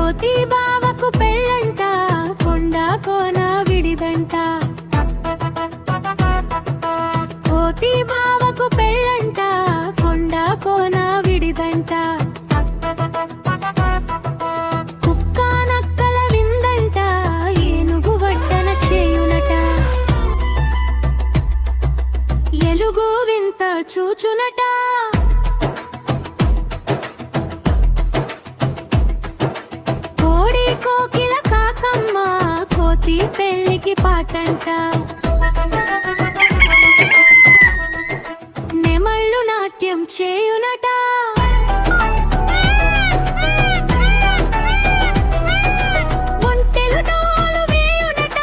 కోతి బావకు పెళ్ళంట, కొండ కోన విడిదంట. కోతి బావకు పెళ్ళంట, కొండ కోన విడిదంట. కుక్క నక్కల విందంట, ఏనుగు వడ్డన చేయునట. ఎలుగు వింత చూచునట. కోకిల కాకమ్మ కోతి పెళ్ళికి పాటంట. నెమళ్ళు నాట్యం చేయునట. ఒంటెలు డోలు వేయునట.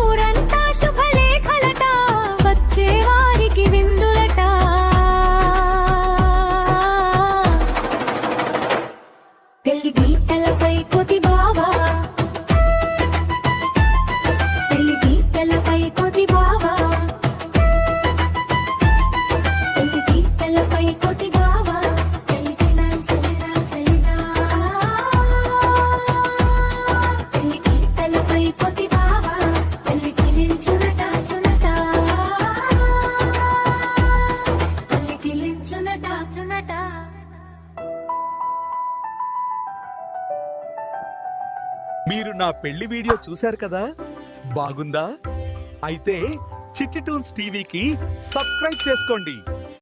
ఊరంతా శుభలేఖలట, వచ్చే వారికి విందులట. పెళ్లి గీతలపై కోతి బావా, పెళ్లి గీతలపై కోతి బావా, పెళ్లి గీతలపై కోతి బావా. పెళ్లికినా సలినా సలినా, పెళ్లి గీతలపై కోతి బావా, పెళ్లికి నిల్చునట చునట, పెళ్లికి నిల్చునట చునట. మీరు నా పెళ్లి వీడియో చూశారు కదా, బాగుందా? అయితే చిట్టి టూన్స్ టీవీకి సబ్స్క్రైబ్ చేసుకోండి.